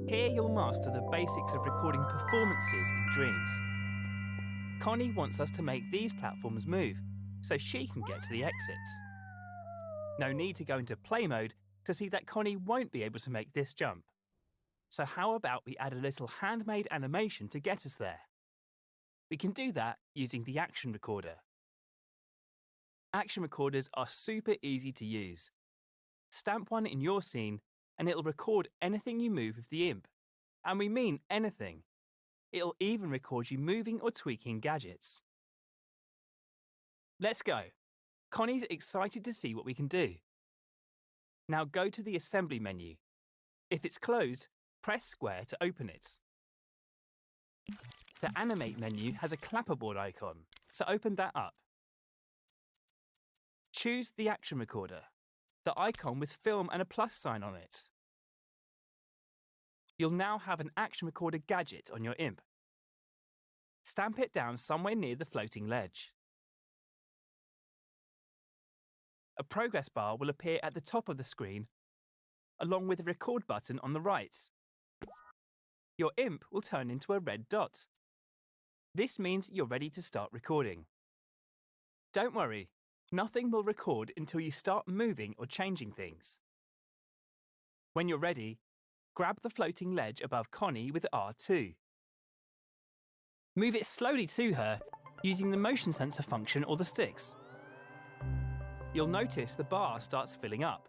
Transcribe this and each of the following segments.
Here you'll master the basics of recording performances in dreams. Connie wants us to make these platforms move so she can get to the exit. No need to go into play mode to see that Connie won't be able to make this jump. So how about we add a little handmade animation to get us there? We can do that using the Action Recorder. Action recorders are super easy to use. Stamp one in your scene and it'll record anything you move with the imp. And we mean anything. It'll even record you moving or tweaking gadgets. Let's go. Connie's excited to see what we can do. Now go to the Assembly menu. If it's closed, press square to open it. The Animate menu has a clapperboard icon, so open that up. Choose the Action Recorder, the icon with film and a plus sign on it. You'll now have an Action Recorder gadget on your imp. Stamp it down somewhere near the floating ledge. A progress bar will appear at the top of the screen, along with a record button on the right. Your imp will turn into a red dot. This means you're ready to start recording. Don't worry, nothing will record until you start moving or changing things. When you're ready, grab the floating ledge above Connie with R2. Move it slowly to her using the motion sensor function or the sticks. You'll notice the bar starts filling up,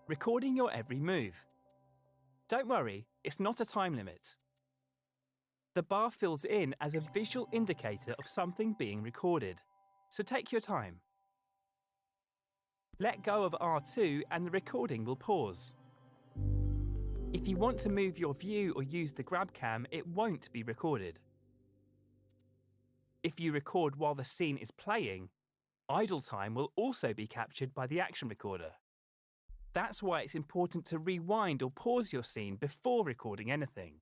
recording your every move. Don't worry, it's not a time limit. The bar fills in as a visual indicator of something being recorded, so take your time. Let go of R2 and the recording will pause. If you want to move your view or use the grab cam, it won't be recorded. If you record while the scene is playing, idle time will also be captured by the Action Recorder. That's why it's important to rewind or pause your scene before recording anything.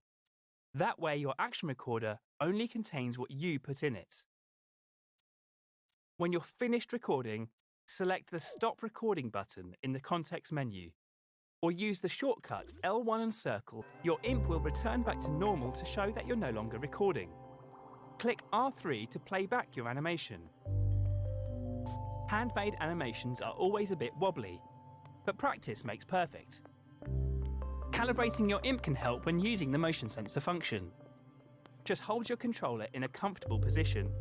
That way your Action Recorder only contains what you put in it. When you're finished recording, select the Stop Recording button in the context menu, or use the shortcut L1 and circle. Your imp will return back to normal to show that you're no longer recording. Click R3 to play back your animation. Handmade animations are always a bit wobbly, but practice makes perfect. Calibrating your imp can help when using the motion sensor function. Just hold your controller in a comfortable position,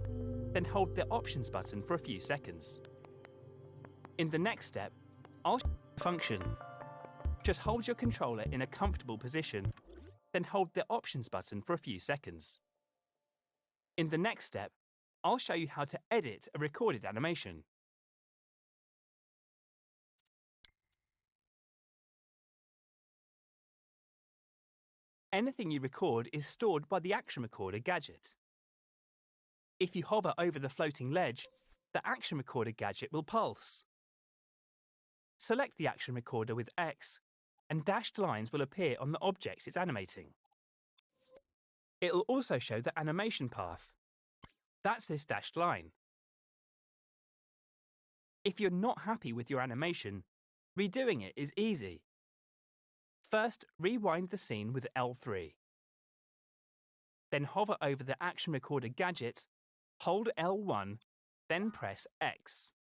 then hold the options button for a few seconds. In the next step, I'll show you the function. Just hold your controller in a comfortable position, then hold the options button for a few seconds. In the next step, I'll show you how to edit a recorded animation. Anything you record is stored by the Action Recorder gadget. If you hover over the floating ledge, the Action Recorder gadget will pulse. Select the Action Recorder with X, and dashed lines will appear on the objects it's animating. It'll also show the animation path. That's this dashed line. If you're not happy with your animation, redoing it is easy. First, rewind the scene with L3. Then hover over the Action Recorder gadget, hold L1, then press X.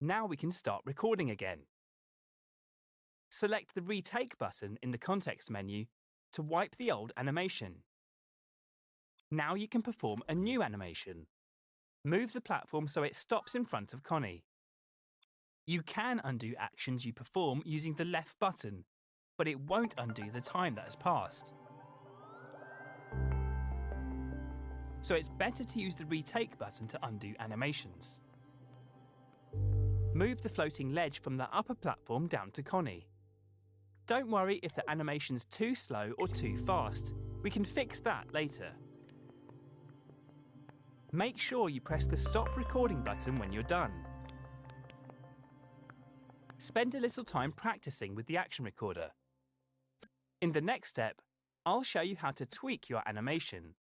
Now we can start recording again. Select the Retake button in the context menu to wipe the old animation. Now you can perform a new animation. Move the platform so it stops in front of Connie. You can undo actions you perform using the left button, but it won't undo the time that has passed. So it's better to use the Retake button to undo animations. Move the floating ledge from the upper platform down to Connie. Don't worry if the animation's too slow or too fast. We can fix that later. Make sure you press the Stop Recording button when you're done. Spend a little time practicing with the Action Recorder. In the next step, I'll show you how to tweak your animation.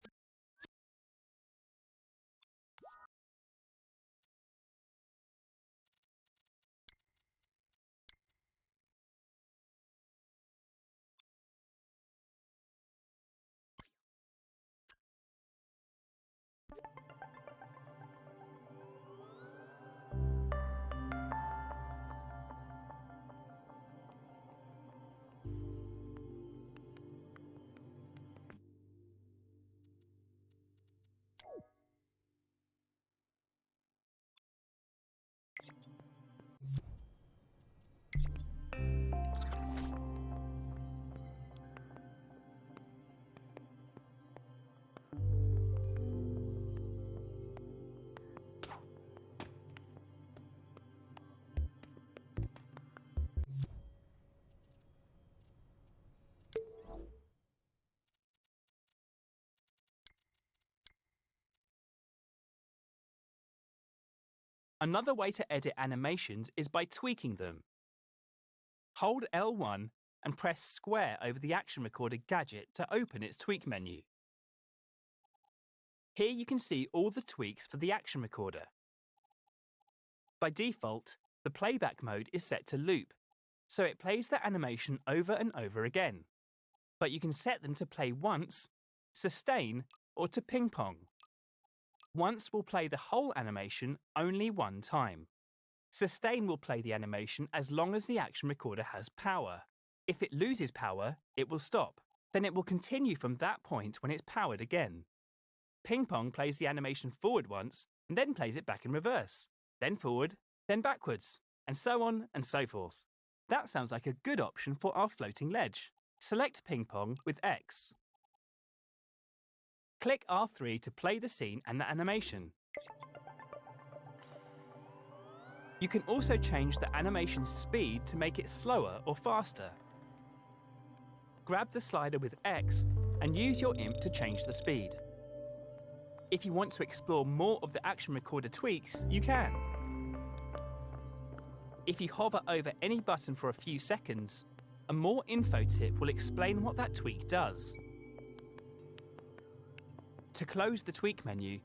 Another way to edit animations is by tweaking them. Hold L1 and press square over the Action Recorder gadget to open its tweak menu. Here you can see all the tweaks for the Action Recorder. By default, the playback mode is set to loop, so it plays the animation over and over again. But you can set them to play once, sustain, or to ping pong. Once will play the whole animation only one time. Sustain will play the animation as long as the Action Recorder has power. If it loses power, it will stop. Then it will continue from that point when it's powered again. Ping pong plays the animation forward once and then plays it back in reverse, then forward, then backwards, and so on and so forth. That sounds like a good option for our floating ledge. Select ping pong with X. Click R3 to play the scene and the animation. You can also change the animation's speed to make it slower or faster. Grab the slider with X and use your imp to change the speed. If you want to explore more of the Action Recorder tweaks, you can. If you hover over any button for a few seconds, a more info tip will explain what that tweak does. To close the tweak menu,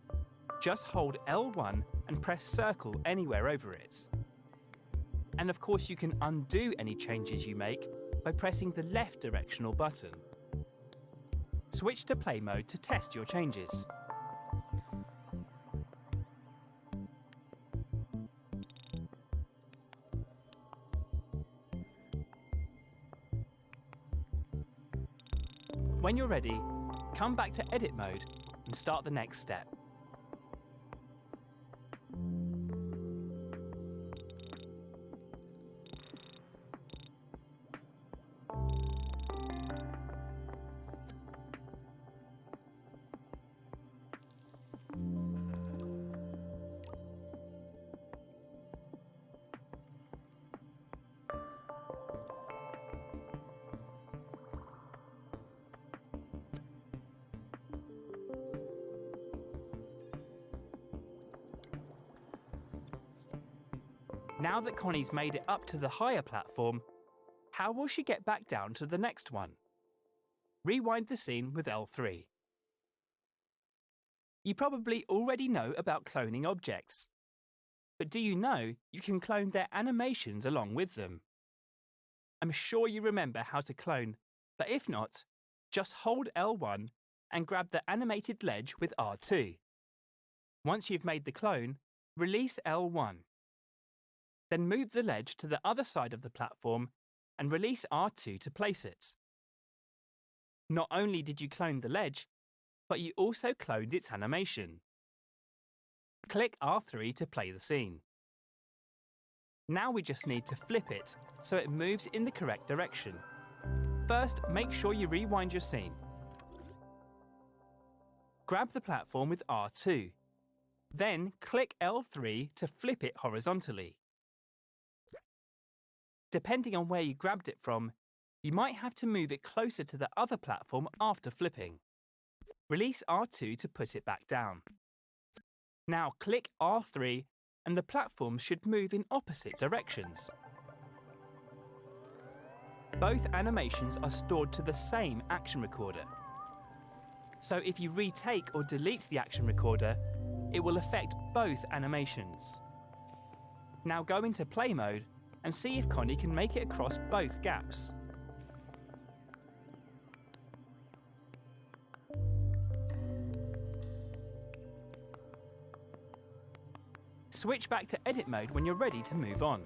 just hold L1 and press circle anywhere over it. And of course you can undo any changes you make by pressing the left directional button. Switch to play mode to test your changes. When you're ready, come back to edit mode and start the next step. Now that Connie's made it up to the higher platform, how will she get back down to the next one? Rewind the scene with L3. You probably already know about cloning objects. But do you know you can clone their animations along with them? I'm sure you remember how to clone, but if not, just hold L1 and grab the animated ledge with R2. Once you've made the clone, release L1. Then move the ledge to the other side of the platform and release R2 to place it. Not only did you clone the ledge, but you also cloned its animation. Click R3 to play the scene. Now we just need to flip it so it moves in the correct direction. First, make sure you rewind your scene. Grab the platform with R2. Then click L3 to flip it horizontally. Depending on where you grabbed it from, you might have to move it closer to the other platform after flipping. Release R2 to put it back down. Now click R3 and the platform should move in opposite directions. Both animations are stored to the same Action Recorder. So if you retake or delete the Action Recorder, it will affect both animations. Now go into play mode and see if Connie can make it across both gaps. Switch back to edit mode when you're ready to move on.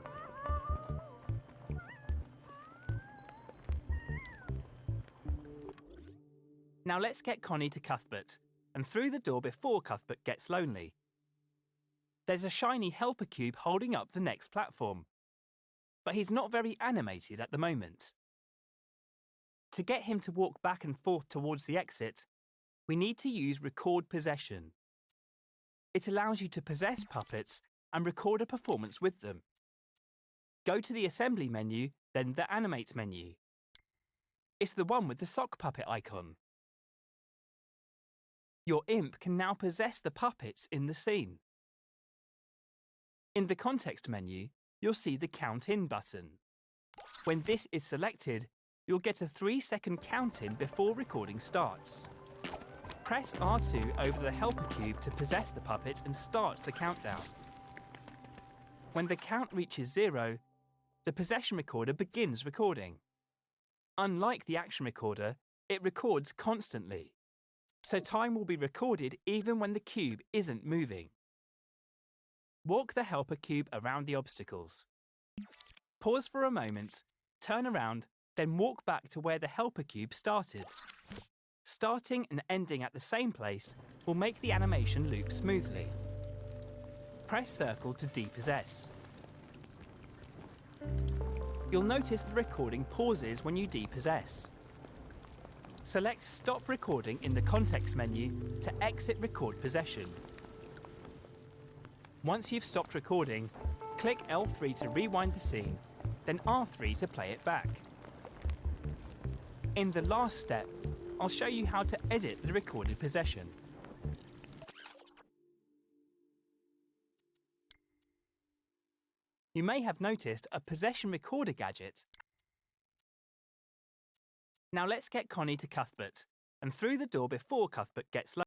Now let's get Connie to Cuthbert and through the door before Cuthbert gets lonely. There's a shiny helper cube holding up the next platform, but he's not very animated at the moment. To get him to walk back and forth towards the exit, we need to use Record Possession. It allows you to possess puppets and record a performance with them. Go to the Assembly menu, then the Animate menu. It's the one with the sock puppet icon. Your imp can now possess the puppets in the scene. In the context menu, you'll see the Count In button. When this is selected, you'll get a 3-second count-in before recording starts. Press R2 over the helper cube to possess the puppet and start the countdown. When the count reaches 0, the possession recorder begins recording. Unlike the action recorder, it records constantly, so time will be recorded even when the cube isn't moving. Walk the helper cube around the obstacles. Pause for a moment, turn around, then walk back to where the helper cube started. Starting and ending at the same place will make the animation loop smoothly. Press circle to depossess. You'll notice the recording pauses when you depossess. Select Stop Recording in the context menu to exit record possession. Once you've stopped recording, click L3 to rewind the scene, then R3 to play it back. In the last step, I'll show you how to edit the recorded possession. You may have noticed a possession recorder gadget. Now let's get Connie to Cuthbert and through the door before Cuthbert gets loaded.